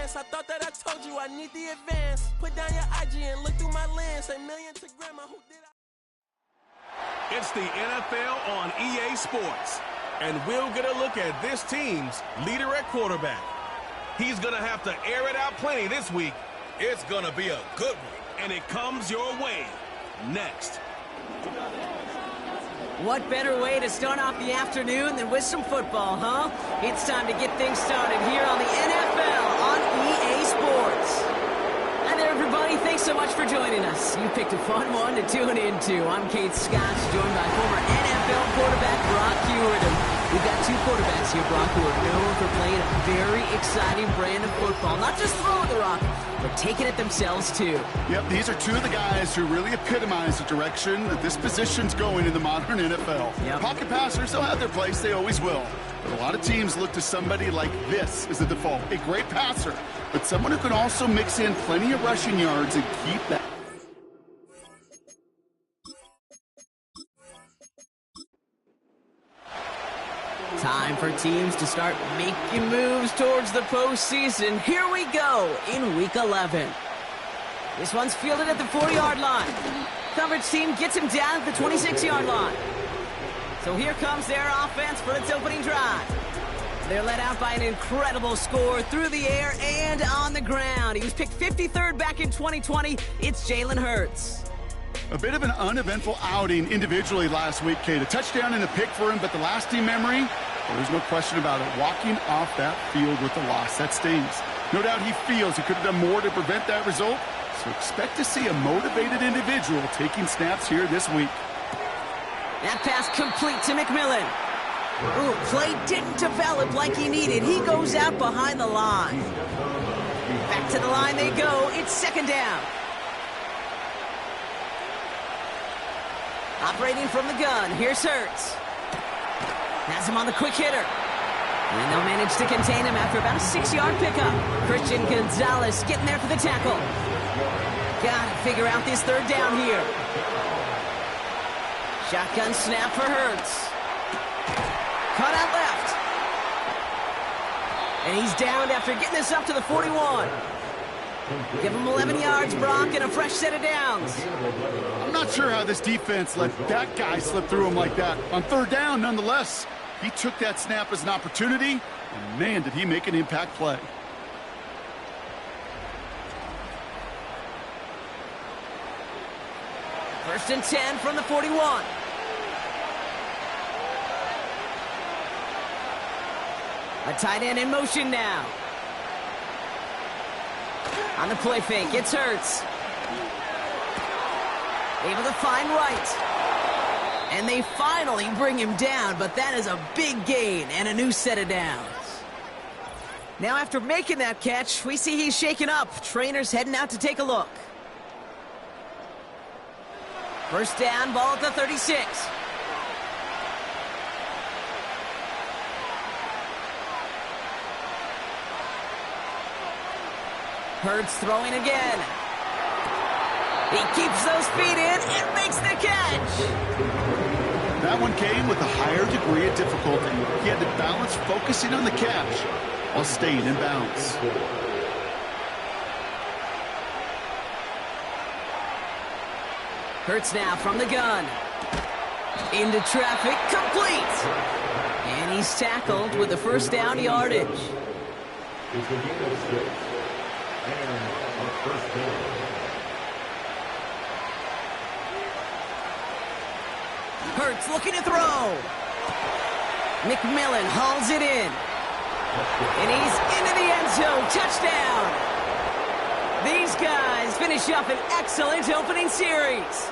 chance. I thought that I told you I need the advance. Put down your IG and look through my lens. A million to grandma, who did I? It's the NFL on EA Sports. And we'll get a look at this team's leader at quarterback. He's going to have to air it out plenty this week. It's going to be a good one. And it comes your way next. What better way to start off the afternoon than with some football, huh? It's time to get things started here on the NFL on EA Sports. Hi there, everybody. Thanks so much for joining us. You picked a fun one to tune into. I'm Kate Scott, joined by former NFL quarterback Brock Huard. We've got two quarterbacks here, Brock, who are known for playing a very exciting brand of football. Not just throwing the rock, but taking it themselves, too. Yep, these are two of the guys who really epitomize the direction that this position's going in the modern NFL. Yep. Pocket passers, they'll have their place. They always will. But a lot of teams look to somebody like this as the default. A great passer, but someone who can also mix in plenty of rushing yards and keep that. Time for teams to start making moves towards the postseason. Here we go in Week 11. This one's fielded at the 40-yard line. Coverage team gets him down at the 26-yard line. So here comes their offense for its opening drive. They're led out by an incredible score through the air and on the ground. He was picked 53rd back in 2020. It's Jalen Hurts. A bit of an uneventful outing individually last week, Kate. A touchdown and a pick for him, but the lasting memory, there's no question about it. Walking off that field with the loss, that stings. No doubt he feels he could have done more to prevent that result, so expect to see a motivated individual taking snaps here this week. That pass complete to McMillan. Ooh, play didn't develop like he needed. He goes out behind the line. Back to the line they go. It's second down. Operating from the gun, here's Hurts. Has him on the quick hitter. And they'll manage to contain him after about a 6-yard pickup. Christian Gonzalez getting there for the tackle. Gotta figure out this third down here. Shotgun snap for Hurts. Cut out left. And he's downed after getting this up to the 41. Give him 11 yards, Brock, and a fresh set of downs. I'm not sure how this defense let that guy slip through him like that. On third down, nonetheless, he took that snap as an opportunity, and man, did he make an impact play. First and 10 from the 41. A tight end in motion now. On the play fake, it's Hurts. Able to find Wright. And they finally bring him down, but that is a big gain and a new set of downs. Now after making that catch, we see he's shaken up. Trainer's heading out to take a look. First down, ball at the 36. Hurts throwing again. He keeps those feet in and makes the catch. That one came with a higher degree of difficulty. He had to balance focusing on the catch while staying in bounds. Hurts now from the gun. Into traffic, complete. And he's tackled with the first down yardage. Hurts looking to throw. McMillan hauls it in. And he's into the end zone. Touchdown. These guys finish up an excellent opening series.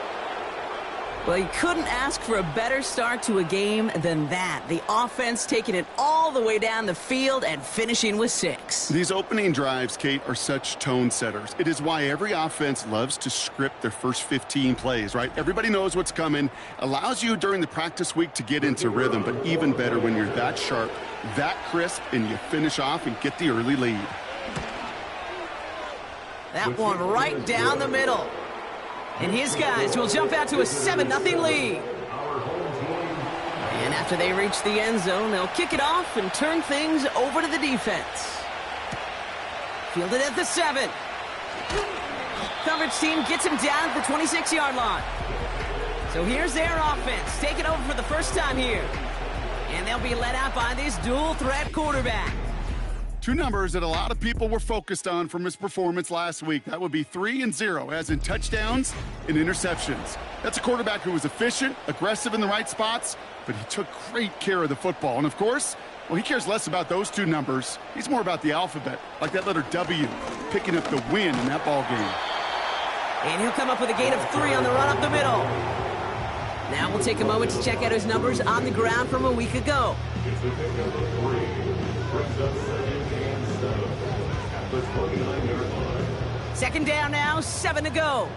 Well, you couldn't ask for a better start to a game than that. The offense taking it all the way down the field and finishing with 6. These opening drives, Kate, are such tone setters. It is why every offense loves to script their first 15 plays, right? Everybody knows what's coming. Allows you during the practice week to get into rhythm, but even better when you're that sharp, that crisp, and you finish off and get the early lead. That one right down the middle. And his guys will jump out to a 7-0 lead. And after they reach the end zone, they'll kick it off and turn things over to the defense. Fielded at the 7. Coverage team gets him down at the 26-yard line. So here's their offense, taking over for the first time here. And they'll be led out by this dual-threat quarterback. Two numbers that a lot of people were focused on from his performance last week. That would be 3 and 0, as in touchdowns and interceptions. That's a quarterback who was efficient, aggressive in the right spots, but he took great care of the football. And, of course, well, he cares less about those two numbers. He's more about the alphabet, like that letter W, picking up the win in that ball game. And he'll come up with a gain of 3 on the run up the middle. Now we'll take a moment to check out his numbers on the ground from a week ago. It's a pickup of 3. Brings up 2nd and 7 at the 29-yard line. Second down now, 7 to go.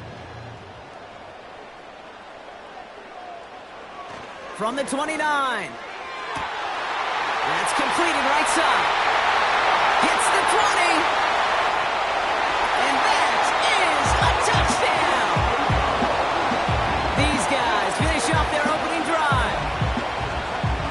From the 29. That's completed right side. Hits the 20. And that is a touchdown. These guys finish off their opening drive.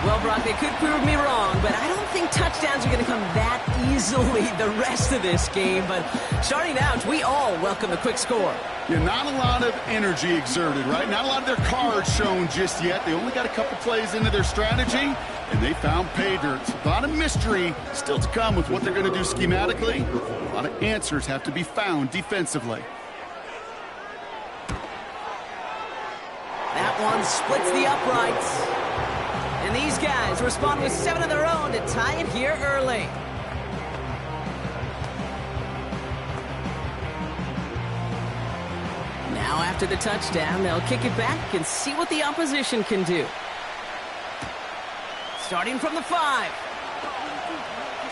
Well, Brock, they could prove me wrong, but I don't think touchdowns are going to come that easily the rest of this game. But starting out, we all welcome a quick score. Yeah, not a lot of energy exerted, right? Not a lot of their cards shown just yet. They only got a couple plays into their strategy, and they found pay dirt. A lot of mystery still to come with what they're going to do schematically. A lot of answers have to be found defensively. That one splits the uprights. And these guys respond with 7 of their own to tie it here early. Now after the touchdown, they'll kick it back and see what the opposition can do. Starting from the 5.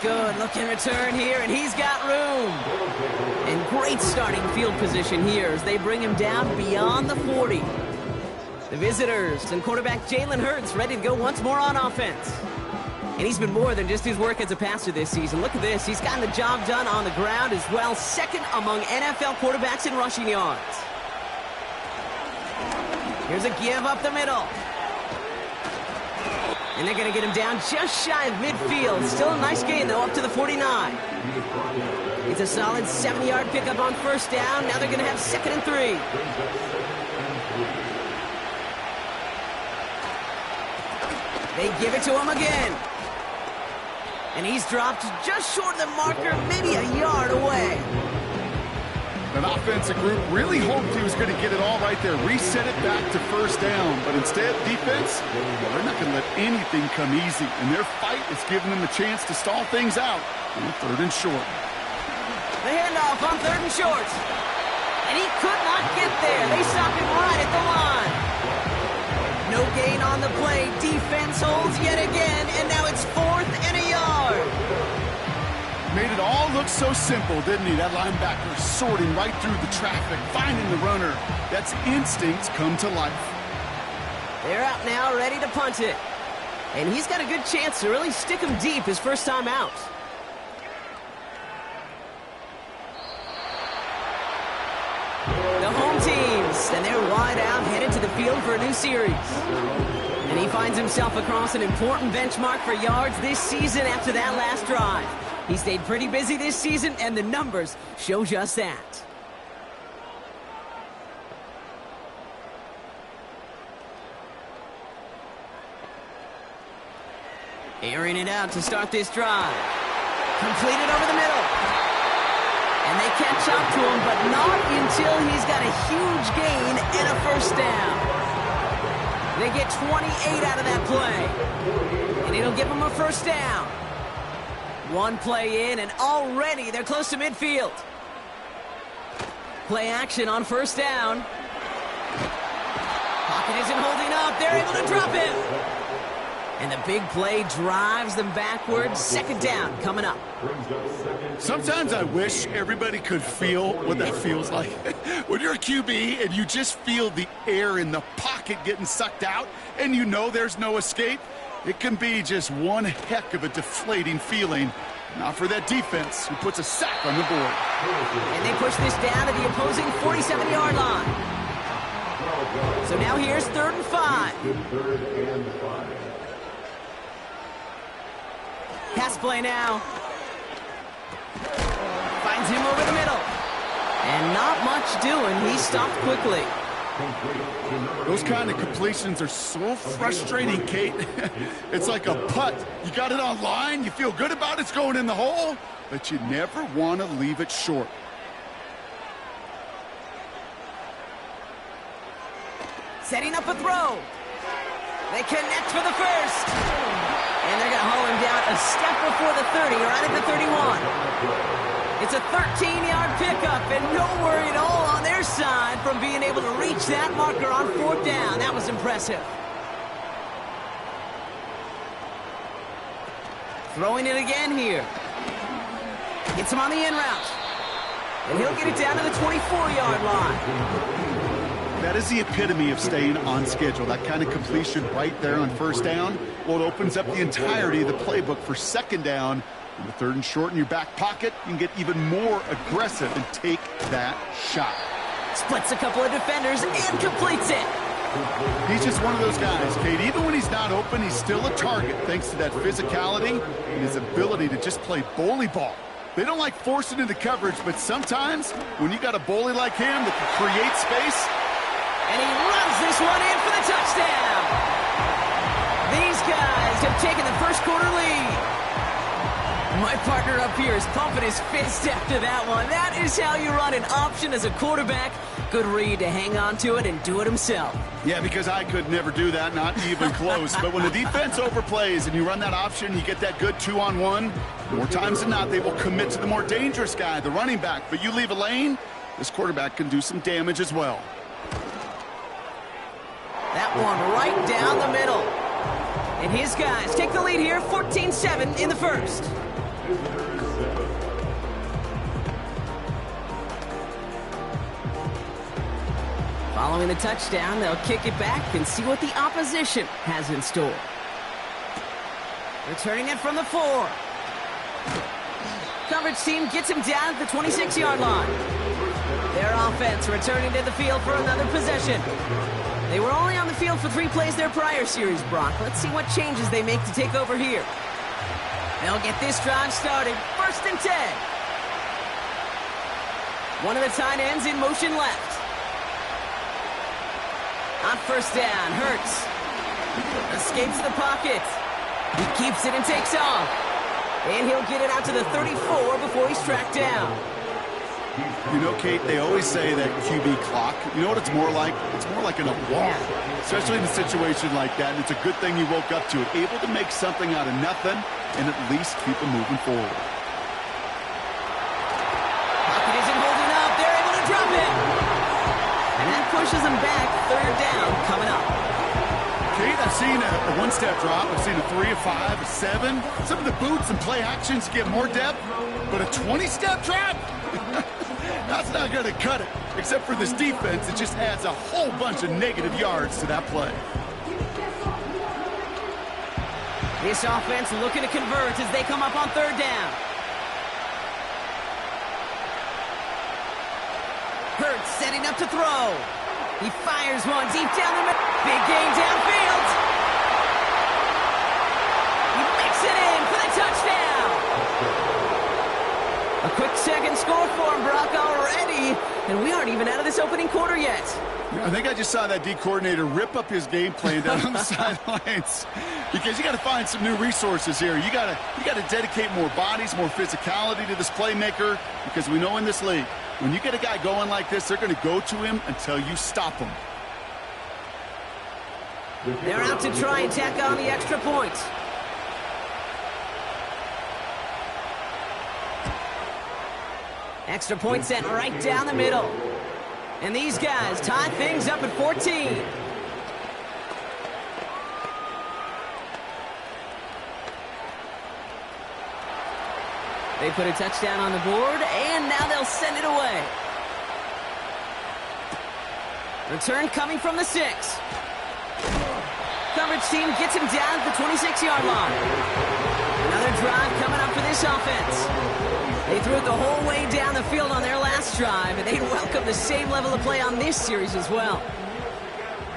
Good looking return here, and he's got room. And great starting field position here as they bring him down beyond the 40. The visitors and quarterback Jalen Hurts ready to go once more on offense. And he's been more than just his work as a passer this season. Look at this. He's gotten the job done on the ground as well. Second among NFL quarterbacks in rushing yards. Here's a give up the middle. And they're going to get him down just shy of midfield. Still a nice gain, though, up to the 49. It's a solid 7-yard pickup on first down. Now they're going to have 2nd and 3. They give it to him again. And he's dropped just short of the marker, maybe a yard away. That offensive group really hoped he was going to get it all right there, reset it back to first down. But instead, defense, they're not going to let anything come easy. And their fight is giving them a chance to stall things out on 3rd and short. The handoff on 3rd and short. And he could not get there. They stop him right at the line. No gain on the play. Defense holds yet again. And now it's 4th and a yard. Made it all look so simple, didn't he? That linebacker sorting right through the traffic, finding the runner. That's instincts come to life. They're out now, ready to punt it. And he's got a good chance to really stick him deep his first time out. The home teams, and they're wide out, headed to the field for a new series. And he finds himself across an important benchmark for yards this season after that last drive. He stayed pretty busy this season, and the numbers show just that. Airing it out to start this drive. Completed over the middle. And they catch up to him, but not until he's got a huge gain and a first down. They get 28 out of that play. And it'll give them a first down. One play in, and already they're close to midfield. Play action on first down. Pocket isn't holding up. They're able to drop him. And the big play drives them backwards. 2nd down coming up. Sometimes I wish everybody could feel what that feels like. When you're a QB and you just feel the air in the pocket getting sucked out and you know there's no escape, it can be just one heck of a deflating feeling. Not for that defense, who puts a sack on the board. And they push this down to the opposing 47-yard line. So now here's 3rd and 5. Pass play now. Finds And not much doing. He stopped quickly. Those kind of completions are so frustrating, Kate. It's like a putt. You got it on line, you feel good about it's going in the hole, but you never want to leave it short. Setting up a throw. They connect for the first. And they're going to haul him down a step before the 30, right at the 31. It's a 13-yard pickup, and no worry at all on their side from being able to reach that marker on 4th down. That was impressive. Throwing it again here. Gets him on the in route. And he'll get it down to the 24-yard line. That is the epitome of staying on schedule. That kind of completion right there on 1st down. Well, it opens up the entirety of the playbook for 2nd down. And the 3rd and short in your back pocket, you can get even more aggressive and take that shot. Splits a couple of defenders and completes it. He's just one of those guys, Kate. Even when he's not open, he's still a target thanks to that physicality and his ability to just play bully ball. They don't like forcing into coverage, but sometimes when you got a bully like him that can create space. And he runs this one in for the touchdown. These guys have taken the first quarter lead. My partner up here is pumping his fist after that one. That is how you run an option as a quarterback. Good read to hang on to it and do it himself. Yeah, because I could never do that, not even close. But when the defense overplays and you run that option, you get that good 2-on-1, more times than not, they will commit to the more dangerous guy, the running back. But you leave a lane, this quarterback can do some damage as well. That one right down the middle. And his guys take the lead here, 14-7 in the first. Following the touchdown, they'll kick it back and see what the opposition has in store. Returning it from the 4. Coverage team gets him down at the 26-yard line. Their offense returning to the field for another possession. They were only on the field for 3 plays their prior series, Brock. Let's see what changes they make to take over here. They'll get this drive started. 1st and 10. One of the tight ends in motion left. On 1st down, Hurts escapes the pocket. He keeps it and takes off. And he'll get it out to the 34 before he's tracked down. You know, Kate, they always say that QB clock, you know what it's more like? It's more like an alarm, especially in a situation like that. And it's a good thing you woke up to it, able to make something out of nothing and at least keep them moving forward. Pocket isn't holding up. They're able to drop it. And that pushes them back. 3rd down coming up. Kate, I've seen a 1-step drop. I've seen a 3, a 5, a 7. Some of the boots and play actions get more depth, but a 20-step drop? That's not going to cut it. Except for this defense, it just adds a whole bunch of negative yards to that play. This offense looking to convert as they come up on 3rd down. Hurts setting up to throw. He fires one deep down the middle. Big gain downfield. He makes it in for the touchdown. A quick second score for him, Brock, already. And we aren't even out of this opening quarter yet. I think I just saw that D coordinator rip up his game plan down on the sidelines. Because you got to find some new resources here. You got to dedicate more bodies, more physicality to this playmaker. Because we know in this league, when you get a guy going like this, they're going to go to him until you stop him. They're out to try and tack on the extra point. Extra point sent right down the middle. And these guys tie things up at 14. They put a touchdown on the board, and now they'll send it away. Return coming from the 6. Coverage team gets him down at the 26-yard line. Another drive coming up for this offense. They threw it the whole way down the field on their last drive, and they'd welcome the same level of play on this series as well.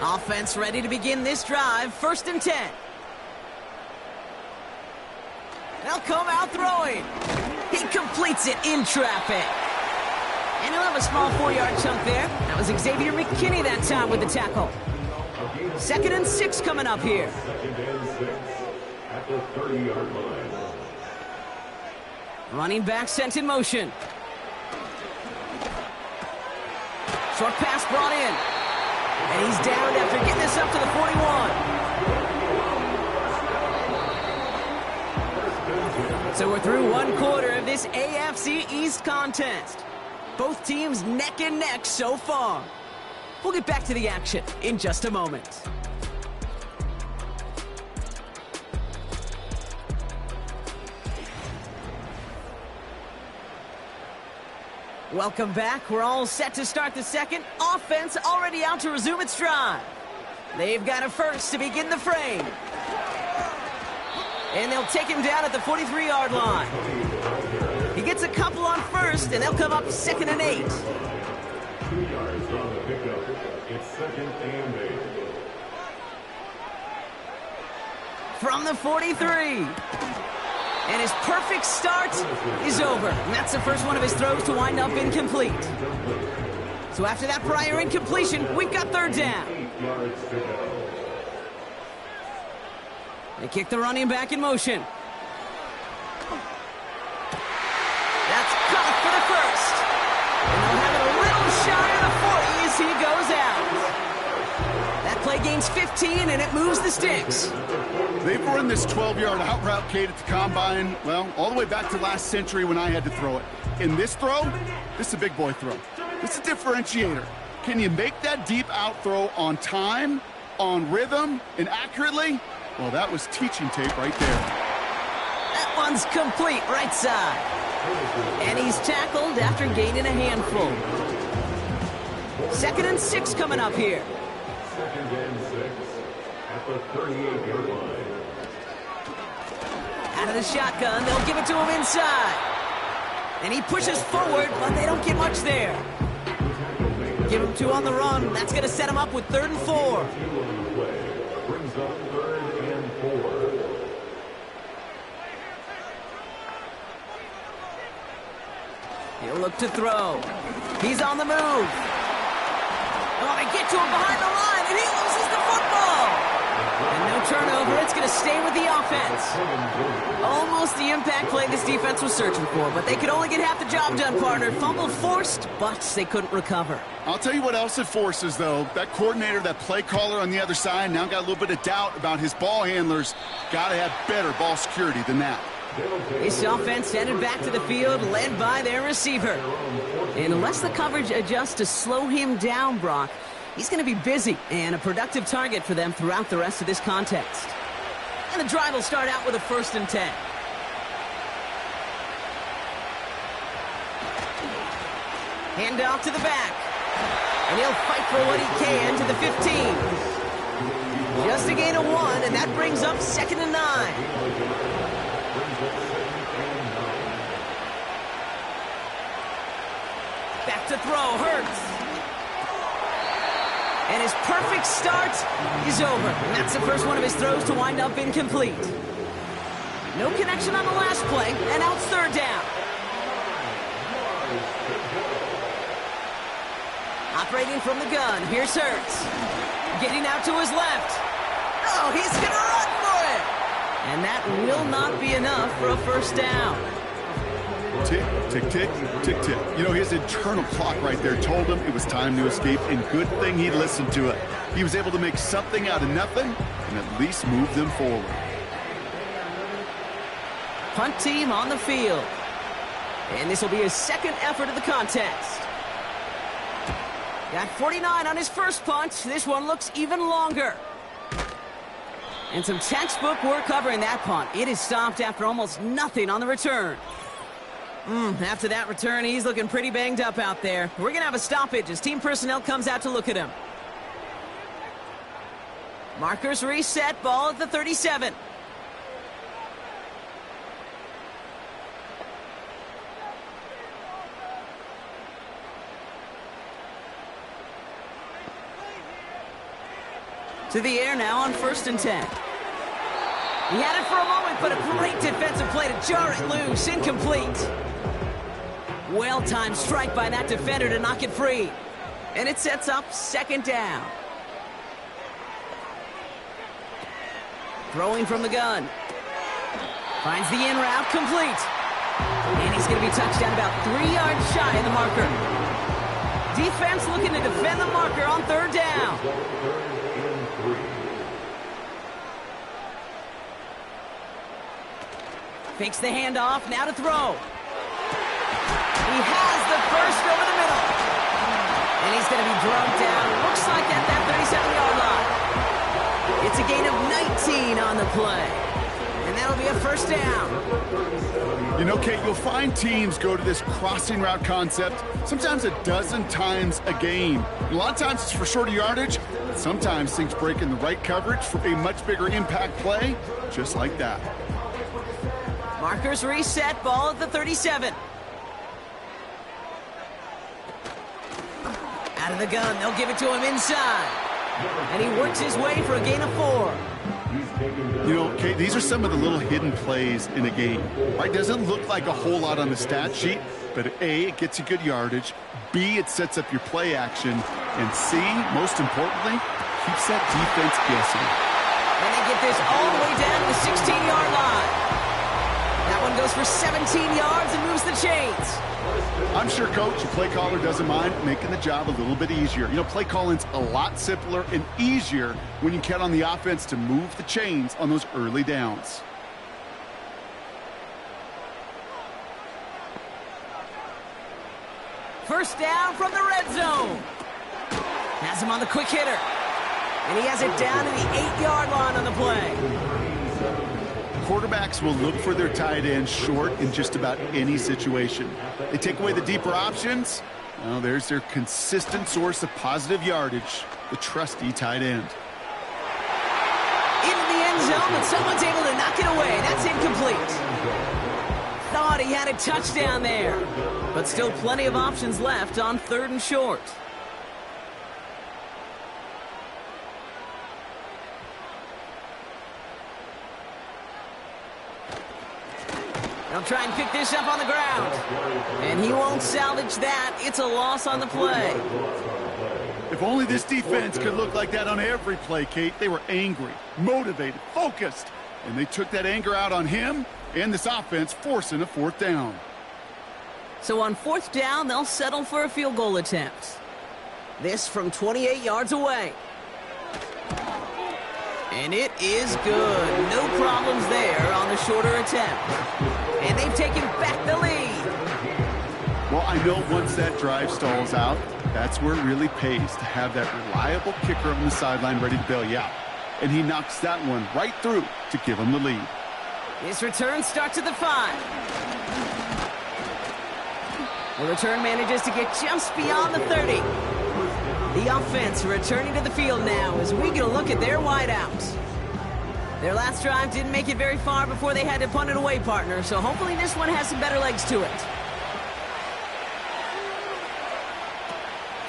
Offense ready to begin this drive, 1st and 10. They'll come out throwing. He completes it in traffic. And he'll have a small 4-yard chunk there. That was Xavier McKinney that time with the tackle. 2nd and 6 coming up here. 2nd and 6 at the 30-yard line. Running back sent in motion. Short pass brought in. And he's down after getting this up to the 41. So we're through 1 quarter of this AFC East contest. Both teams neck and neck so far. We'll get back to the action in just a moment. Welcome back. We're all set to start the second. Offense already out to resume its drive. They've got a first to begin the frame. And they'll take him down at the 43-yard line. He gets a couple on first, and they'll come up 2nd and 8. 2 yards on the pickup. It's 2nd and 8. From the 43. And his perfect start is over. And that's the first one of his throws to wind up incomplete. So after that prior incompletion, we've got 3rd down. 8 yards to go. They kick the running back in motion. That's caught for the first. And they'll have it a little shy of the 40 as he goes out. That play gains 15, and it moves the sticks. They've run this 12-yard out route, Kate, at the combine, well, all the way back to last century when I had to throw it. In this throw, this is a big boy throw. It's a differentiator. Can you make that deep out throw on time, on rhythm, and accurately? Well, that was teaching tape right there. That one's complete right side. And he's tackled after gaining a handful. 2nd and 6 coming up here. 2nd and 6 at the 38-yard line. Out of the shotgun, they'll give it to him inside. And he pushes forward, but they don't get much there. Give him 2 on the run. That's going to set him up with 3rd and 4. Brings up 3rd and 4. He'll look to throw. He's on the move. Oh, they get to him behind the line, and he loses the football. And no turnover. It's going to stay with the offense. Almost the impact play this defense was searching for, but they could only get half the job done, partner. Fumble forced, but they couldn't recover. I'll tell you what else it forces, though. That coordinator, that play caller on the other side, now got a little bit of doubt about his ball handlers. Got to have better ball security than that. This offense headed back to the field, led by their receiver. And unless the coverage adjusts to slow him down, Brock, he's going to be busy and a productive target for them throughout the rest of this contest. And the drive will start out with a 1st and 10. Hand off to the back. And he'll fight for what he can to the 15. Just a gain of 1, and that brings up 2nd and 9. Back to throw, Hurts. And his perfect start is over. And that's the first one of his throws to wind up incomplete. No connection on the last play, and out 3rd down. Operating from the gun, here's Hurts. Getting out to his left. Oh, he's going to run for it. And that will not be enough for a 1st down. Tick, tick, tick, tick, tick. You know, his internal clock right there told him it was time to escape, and good thing he listened to it. He was able to make something out of nothing and at least move them forward. Punt team on the field. And this will be his 2nd effort of the contest. Got 49 on his first punt. This one looks even longer. And some textbook work covering that punt. It is stopped after almost nothing on the return. After that return, he's looking pretty banged up out there. We're going to have a stoppage as team personnel comes out to look at him. Markers reset, ball at the 37. To the air now on 1st and 10. He had it for a moment, but a great defensive play to jar it loose. Incomplete. Well-timed strike by that defender to knock it free. And it sets up second down. Throwing from the gun. Finds the in route, complete. And he's going to be touched down about 3 yards shy of the marker. Defense looking to defend the marker on third down. Fakes the handoff, now to throw. He has the first over the middle. And he's going to be drugged down. Looks like at that 37-yard line. It's a gain of 19 on the play. And that'll be a first down. You know, Kate, you'll find teams go to this crossing route concept sometimes a dozen times a game. A lot of times it's for shorter yardage, but sometimes things break in the right coverage for a much bigger impact play, just like that. Markers reset, ball at the 37. Out of the gun, they'll give it to him inside. And he works his way for a gain of 4. You know, Kate, these are some of the little hidden plays in a game. Right? Doesn't look like a whole lot on the stat sheet, but A, it gets you good yardage. B, it sets up your play action. And C, most importantly, keeps that defense guessing. And they get this all the way down to the 16-yard line. That one goes for 17 yards and moves the chains. I'm sure, Coach, the play caller doesn't mind making the job a little bit easier. You know, play calling's a lot simpler and easier when you count on the offense to move the chains on those early downs. First down from the red zone. Has him on the quick hitter. And he has it down to the 8-yard line on the play. Quarterbacks will look for their tight end short in just about any situation. They take away the deeper options. Well, there's their consistent source of positive yardage, the trusty tight end. Into the end zone, but someone's able to knock it away. That's incomplete. Thought he had a touchdown there, but still plenty of options left on 3rd and short. They'll try and pick this up on the ground. And he won't salvage that. It's a loss on the play. If only this defense could look like that on every play, Kate. They were angry, motivated, focused. And they took that anger out on him and this offense, forcing a 4th down. So on 4th down, they'll settle for a field goal attempt. This from 28 yards away. And it is good. No problems there on the shorter attempt. And they've taken back the lead. Well, I know once that drive stalls out, that's where it really pays to have that reliable kicker on the sideline ready to bail you out. And he knocks that one right through to give him the lead. His return starts at the 5. The return manages to get just beyond the 30. The offense returning to the field now as we get a look at their wideouts. Their last drive didn't make it very far before they had to punt it away, partner, so hopefully this one has some better legs to it.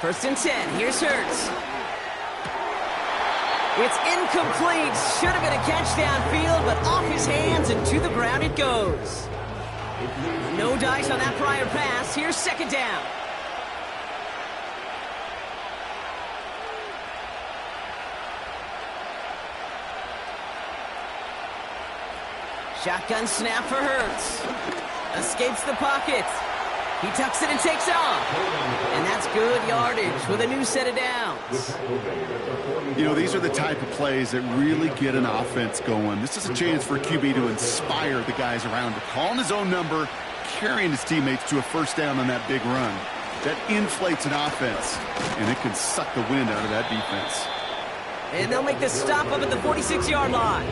1st and 10. Here's Hurts. It's incomplete. Should have been a catch downfield, but off his hands and to the ground it goes. No dice on that prior pass. Here's 2nd down. Shotgun snap for Hurts. Escapes the pocket. He tucks it and takes off. And that's good yardage with a new set of downs. You know, these are the type of plays that really get an offense going. This is a chance for a QB to inspire the guys around him. Calling his own number, carrying his teammates to a 1st down on that big run. That inflates an offense, and it can suck the wind out of that defense. And they'll make the stop up at the 46-yard line.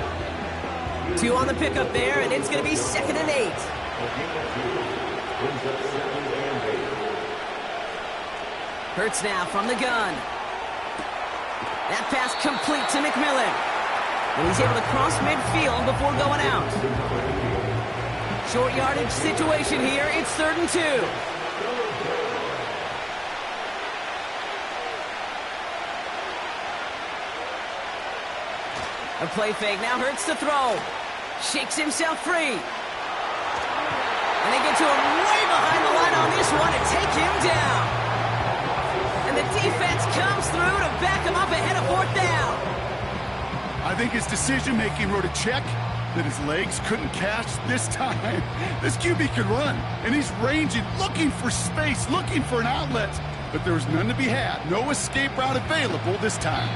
2 on the pickup there, and it's going to be 2nd and 8. Hurts now from the gun. That pass complete to McMillan. And he's able to cross midfield before going out. Short yardage situation here. It's 3rd and 2. A play fake. Now Hurts to throw. Shakes himself free. And they get to him way behind the line on this one and take him down. And the defense comes through to back him up ahead of 4th down. I think his decision-making wrote a check that his legs couldn't catch this time. This QB can run, and he's ranging, looking for space, looking for an outlet. But there was none to be had. No escape route available this time.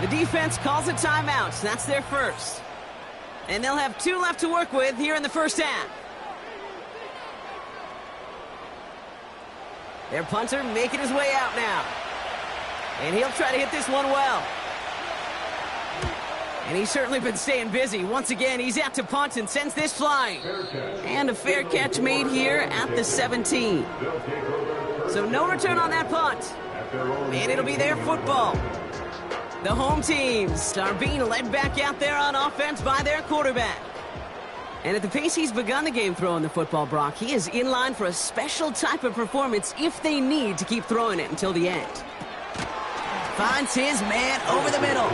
The defense calls a timeout. That's their first. And they'll have 2 left to work with here in the first half. Their punter making his way out now. And he'll try to hit this one well. And he's certainly been staying busy. Once again, he's out to punt and sends this flying. And a fair catch made here at the 17. So no return on that punt. And it'll be their football. The home teams are being led back out there on offense by their quarterback. And at the pace he's begun the game throwing the football, Brock, he is in line for a special type of performance if they need to keep throwing it until the end. Finds his man over the middle.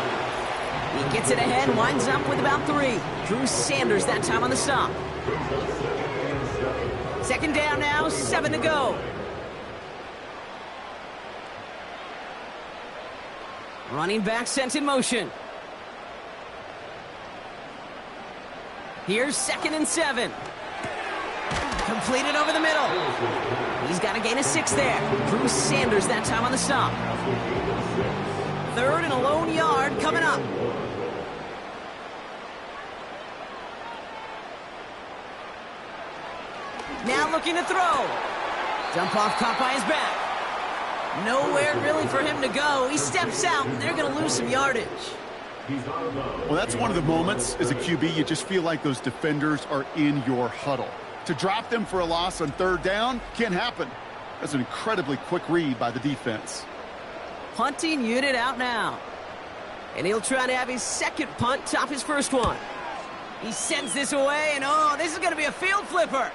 He gets it ahead, winds up with about 3. Drew Sanders that time on the stop. 2nd down now, 7 to go. Running back sent in motion. Here's 2nd and 7. Completed over the middle. He's got a gain of 6 there. Drew Sanders that time on the stop. 3rd and a lone yard coming up. Now looking to throw. Dump off caught by his back. Nowhere really for him to go. He steps out, and they're going to lose some yardage. Well, that's one of the moments as a QB you just feel like those defenders are in your huddle. To drop them for a loss on 3rd down can't happen. That's an incredibly quick read by the defense. Punting unit out now. And he'll try to have his 2nd punt top his 1st one. He sends this away, and oh, this is going to be a field flipper.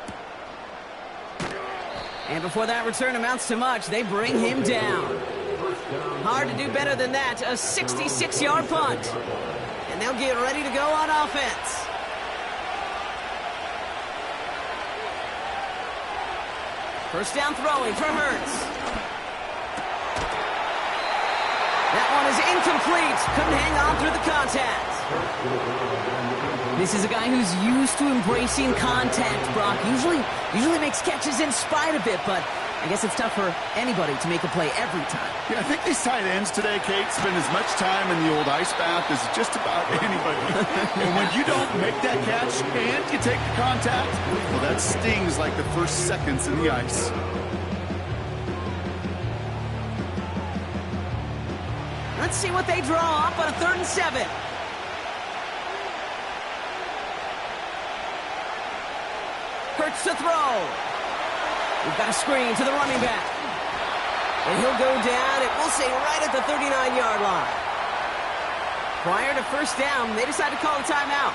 And before that return amounts to much, they bring him down. Hard to do better than that. A 66-yard punt. And they'll get ready to go on offense. First down throwing for Hurts. That one is incomplete. Couldn't hang on through the contact. This is a guy who's used to embracing contact, Brock. Usually makes catches in spite of it, but I guess it's tough for anybody to make a play every time. Yeah, I think these tight ends today, Kate, spend as much time in the old ice bath as just about anybody. And when you don't make that catch and you take the contact, well, that stings like the first seconds in the ice. Let's see what they draw up on a 3rd and 7. Hurts to throw. We've got a screen to the running back. And he'll go down, and we'll say right at the 39-yard line. Prior to 1st down, they decide to call a timeout.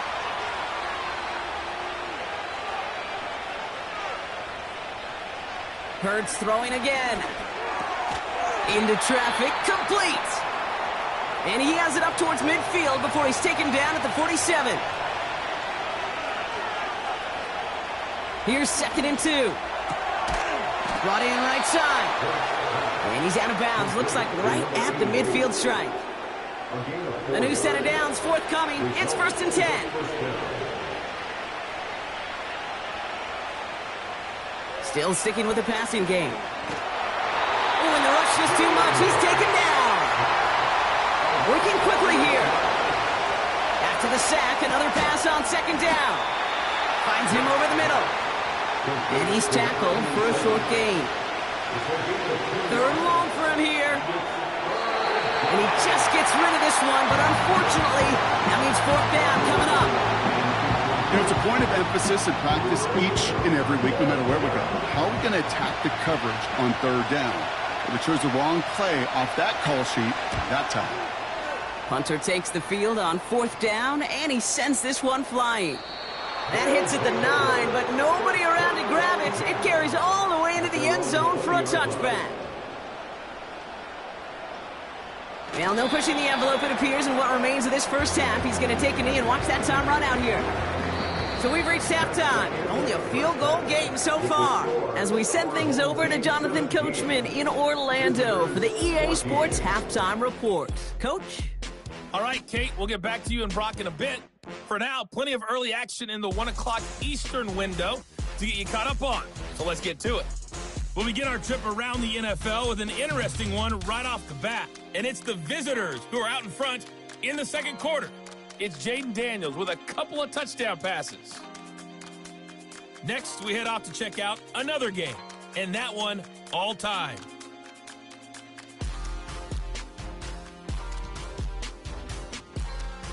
Hurts throwing again. Into traffic, complete. And he has it up towards midfield before he's taken down at the 47. Here's 2nd and 2. Brought in right side. And he's out of bounds. Looks like right at the midfield strike. A new set of downs forthcoming. It's 1st and 10. Still sticking with the passing game. Oh, and the rush is too much. He's taken down. Working quickly here. After the sack, another pass on 2nd down. Finds him over the middle. And he's tackled for a short gain. 3rd and long for him here. And he just gets rid of this one, but unfortunately, that means 4th down coming up. You know, it's a point of emphasis in practice each and every week, no matter where we go. How are we going to attack the coverage on 3rd down? Well, they chose the wrong play off that call sheet that time. Punter takes the field on 4th down, and he sends this one flying. That hits at the 9, but nobody around to grab it. It carries all the way into the end zone for a touchback. Well, no pushing the envelope, it appears, in what remains of this first half. He's going to take a knee and watch that time run out here. So we've reached halftime. Only a field goal game so far. As we send things over to Jonathan Coachman in Orlando for the EA Sports Halftime Report. Coach? All right, Kate, we'll get back to you and Brock in a bit. For now, plenty of early action in the 1 o'clock Eastern window to get you caught up on. So let's get to it. We'll begin our trip around the NFL with an interesting one right off the bat. And it's the visitors who are out in front in the second quarter. It's Jaden Daniels with a couple of touchdown passes. Next, we head off to check out another game, and that one all time.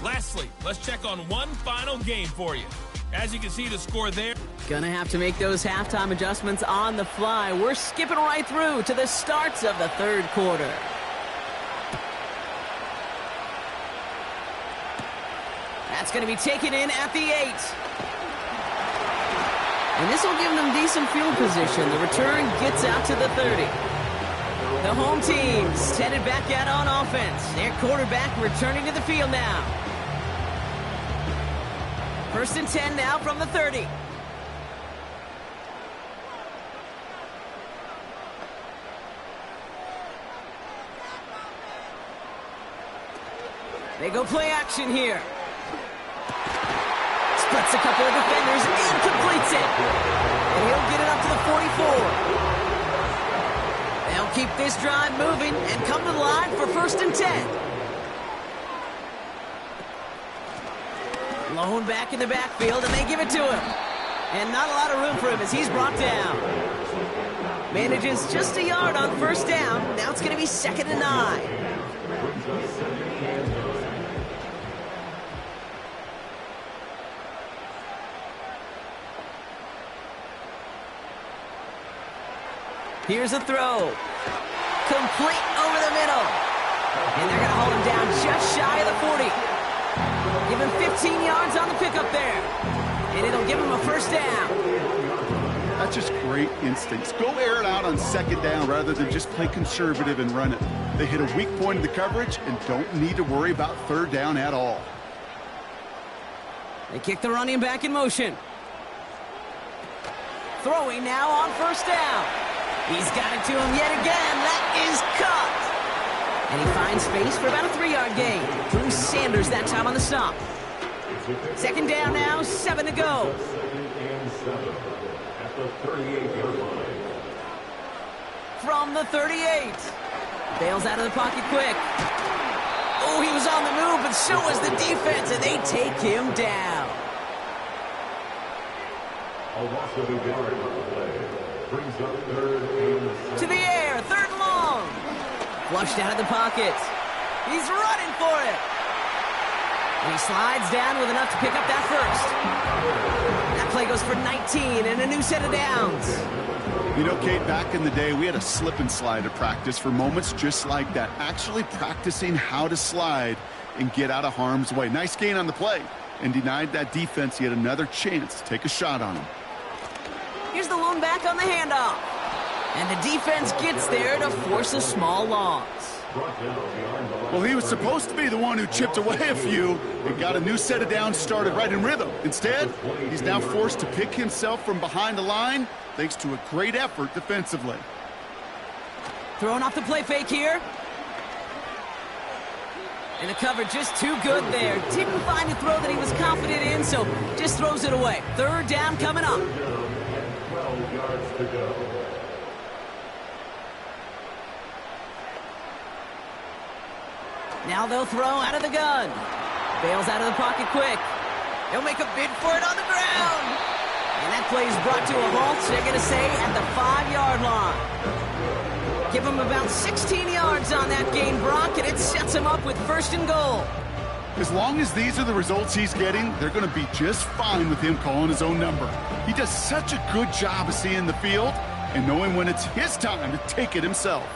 Lastly, let's check on one final game for you. As you can see, the score there. Gonna have to make those halftime adjustments on the fly. We're skipping right through to the starts of the third quarter. That's going to be taken in at the 8. And this will give them decent field position. The return gets out to the 30. The home team's headed back out on offense. Their quarterback returning to the field now. 1st and 10 now from the 30. They go play action here. Splits a couple of defenders and completes it. And he'll get it up to the 44. They'll keep this drive moving and come to the line for 1st and 10. Lone back in the backfield, and they give it to him. And not a lot of room for him as he's brought down. Manages just a yard on 1st down. Now it's going to be 2nd and 9. Here's a throw. Complete over the middle. And they're going to hold him down just shy of the 40. Give him 15 yards on the pickup there. And it'll give him a 1st down. That's just great instincts. Go air it out on 2nd down rather than just play conservative and run it. They hit a weak point in the coverage and don't need to worry about 3rd down at all. They kick the running back in motion. Throwing now on 1st down. He's got it to him yet again. That is caught. And he finds space for about a 3-yard gain. Drew Sanders that time on the stop. 2nd down now, 7 to go. At the 38-yard line. From the 38. Bails out of the pocket quick. Oh, he was on the move, but so was the defense, and they take him down. A loss of a yard on the play. Brings up 3rd and 7. To the air, 3rd and long. Flushed out of the pocket. He's running for it. And he slides down with enough to pick up that 1st. That play goes for 19 and a new set of downs. You know, Kate, back in the day, we had a slip and slide at practice for moments just like that. Actually practicing how to slide and get out of harm's way. Nice gain on the play. And denied that defense yet another chance to take a shot on him. Here's the lone back on the handoff. And the defense gets there to force a small loss. Well, he was supposed to be the one who chipped away a few and got a new set of downs started right in rhythm. Instead, he's now forced to pick himself from behind the line thanks to a great effort defensively. Throwing off the play fake here. And the cover just too good there. Didn't find a throw that he was confident in, so just throws it away. 3rd down coming up. 12 yards to go. Now they'll throw out of the gun. Bails out of the pocket quick. He'll make a bid for it on the ground. And that play is brought to a halt, so they're going to say at the 5-yard line. Give him about 16 yards on that gain, Brock, and it sets him up with 1st and goal. As long as these are the results he's getting, they're going to be just fine with him calling his own number. He does such a good job of seeing the field and knowing when it's his time to take it himself.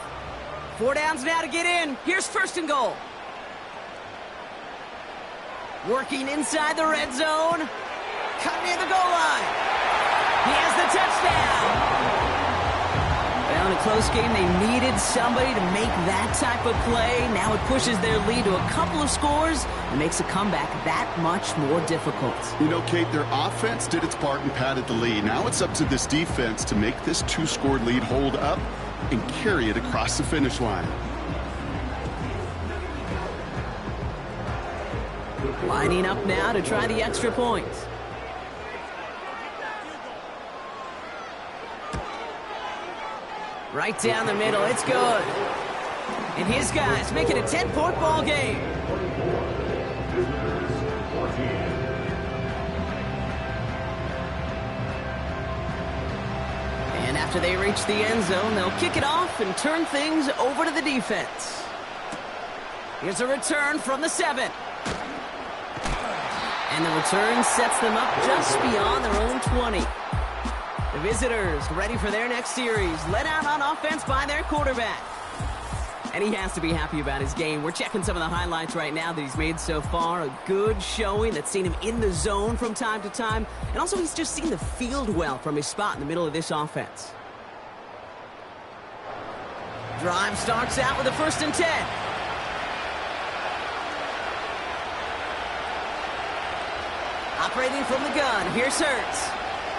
4 downs now to get in. Here's 1st and goal. Working inside the red zone. Cut near the goal line. He has the touchdown. Well, close game. They needed somebody to make that type of play. Now it pushes their lead to a couple of scores and makes a comeback that much more difficult. You know, Kate, their offense did its part and padded the lead. Now it's up to this defense to make this 2-score lead hold up and carry it across the finish line. Lining up now to try the extra point. Right down the middle, it's good. And his guys make it a 10-point ball game. And after they reach the end zone, they'll kick it off and turn things over to the defense. Here's a return from the 7. And the return sets them up just beyond their own 20. The visitors ready for their next series, led out on offense by their quarterback. And he has to be happy about his game. We're checking some of the highlights right now that he's made so far. A good showing that's seen him in the zone from time to time. And also he's just seen the field well from his spot in the middle of this offense. Drive starts out with a 1st and 10. Operating from the gun, here's Hurts.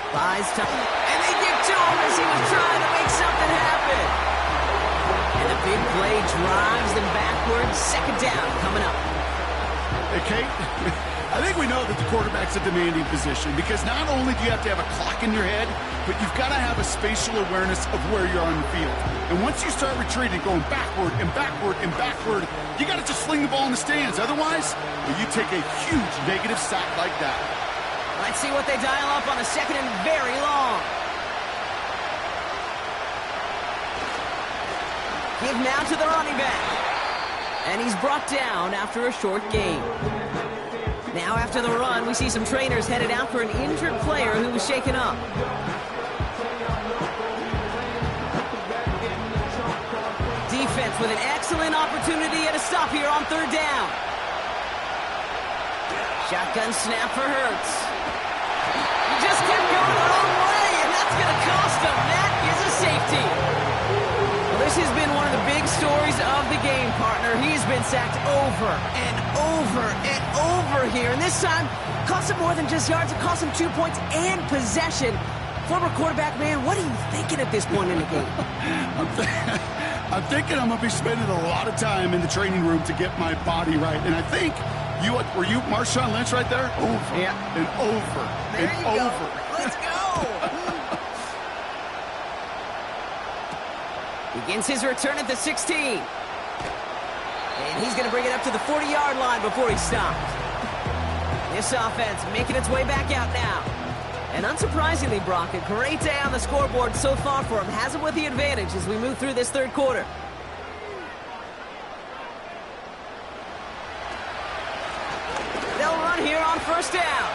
Buys time, and they give to him as he was trying to make something happen. And a big play drives them backwards. 2nd down coming up. Hey, Kate, I think we know that the quarterback's a demanding position because not only do you have to have a clock in your head, but you've got to have a spatial awareness of where you're on the field. And once you start retreating, going backward and backward and backward, you got to just fling the ball in the stands. Otherwise, you take a huge negative sack like that. Let's see what they dial up on a 2nd and very long. Give now to the running back. And he's brought down after a short gain. Now after the run, we see some trainers headed out for an injured player who was shaken up. Defense with an excellent opportunity at a stop here on 3rd down. Shotgun snap for Hurts. He just kept going the wrong way, and that's going to cost him. That is a safety. Well, this has been one of the big stories of the game, partner. He's been sacked over and over and over here, and this time cost him more than just yards. It cost him 2 points and possession. Former quarterback, man, what are you thinking at this point in the game? I'm thinking I'm going to be spending a lot of time in the training room to get my body right, and I think... were you Marshawn Lynch right there? Over and over there and you over. Go. Let's go. Begins his return at the 16. And he's going to bring it up to the 40-yard line before he's stopped. This offense making its way back out now. And unsurprisingly, Brock, a great day on the scoreboard so far for him. Has him with the advantage as we move through this 3rd quarter. They'll run here on 1st down.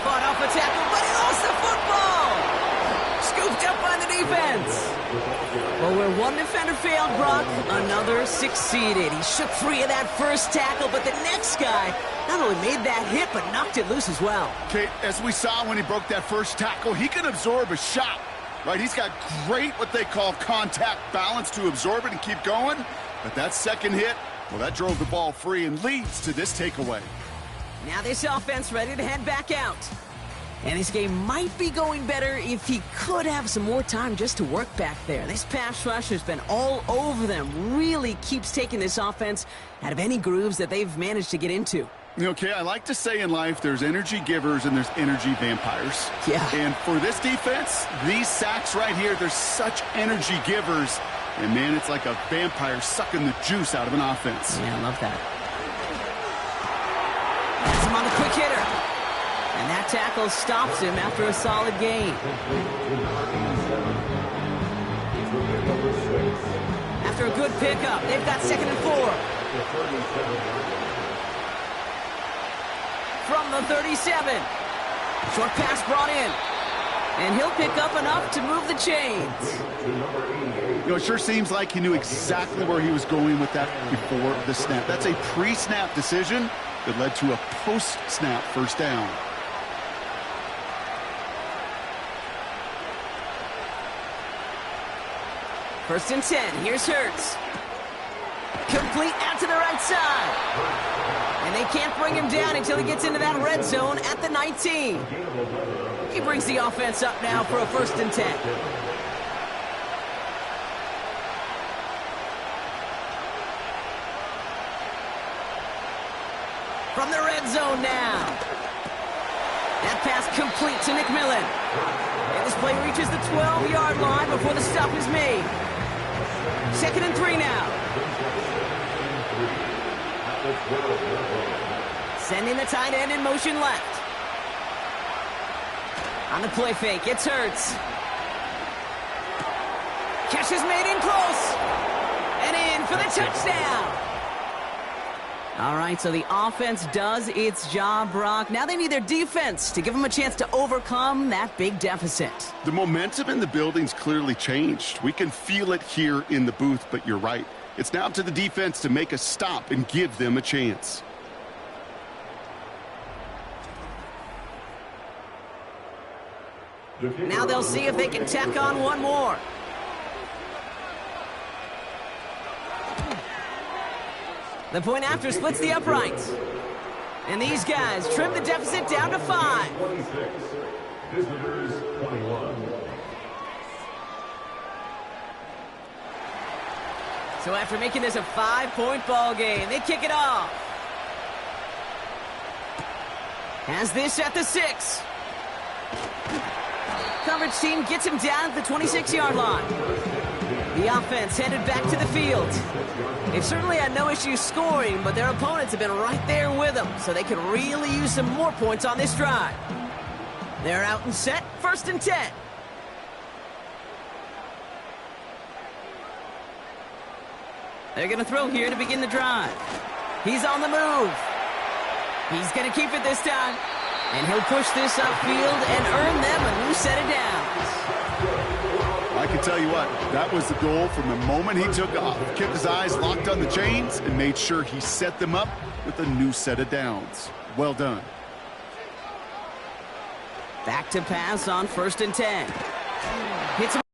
Fought off a tackle, but he lost the football. Scooped up by the defense. Well, where one defender failed, Brock, another succeeded. He shook free of that first tackle, but the next guy not only made that hit, but knocked it loose as well. Kate, as we saw when he broke that first tackle, he can absorb a shot, right? He's got great, what they call contact balance to absorb it and keep going. But that second hit, well, that drove the ball free and leads to this takeaway. Now this offense ready to head back out. And this game might be going better if he could have some more time just to work back there. This pass rush has been all over them. Really keeps taking this offense out of any grooves that they've managed to get into. Okay, I like to say in life there's energy givers and there's energy vampires. Yeah. And for this defense, these sacks right here, they're such energy givers. And, man, it's like a vampire sucking the juice out of an offense. Yeah, I love that. Has him on the quick hitter. And that tackle stops him after a solid gain. After a good pickup, they've got 2nd and 4. From the 37. Short pass brought in. And he'll pick up enough to move the chains. You know, it sure seems like he knew exactly where he was going with that before the snap. That's a pre-snap decision that led to a post-snap 1st down. First and 10. Here's Hurts. Complete out to the right side. And they can't bring him down until he gets into that red zone at the 19. He brings the offense up now for a first and 10. From the red zone now. That pass complete to McMillan. And this play reaches the 12-yard line before the stop is made. 2nd and 3 now. Sending the tight end in motion left. On the play fake, it's Hurts. Catch is made in close. And in for the touchdown. All right, so the offense does its job, Brock. Now they need their defense to give them a chance to overcome that big deficit. The momentum in the building's clearly changed. We can feel it here in the booth, but you're right. It's now up to the defense to make a stop and give them a chance. Now they'll see if they can tack on one more. The point after splits the uprights. And these guys trim the deficit down to 5. 26. Visitors 21. So after making this a 5-point ball game, they kick it off. Has this at the 6. Coverage team gets him down at the 26-yard line. The offense headed back to the field. They've certainly had no issues scoring, but their opponents have been right there with them, so they could really use some more points on this drive. They're out and set, 1st and 10. They're going to throw here to begin the drive. He's on the move. He's going to keep it this time. And he'll push this upfield and earn them a new set of downs. I can tell you what, that was the goal from the moment he took off. Kept his eyes locked on the chains and made sure he set them up with a new set of downs. Well done. Back to pass on 1st and 10. Hits him.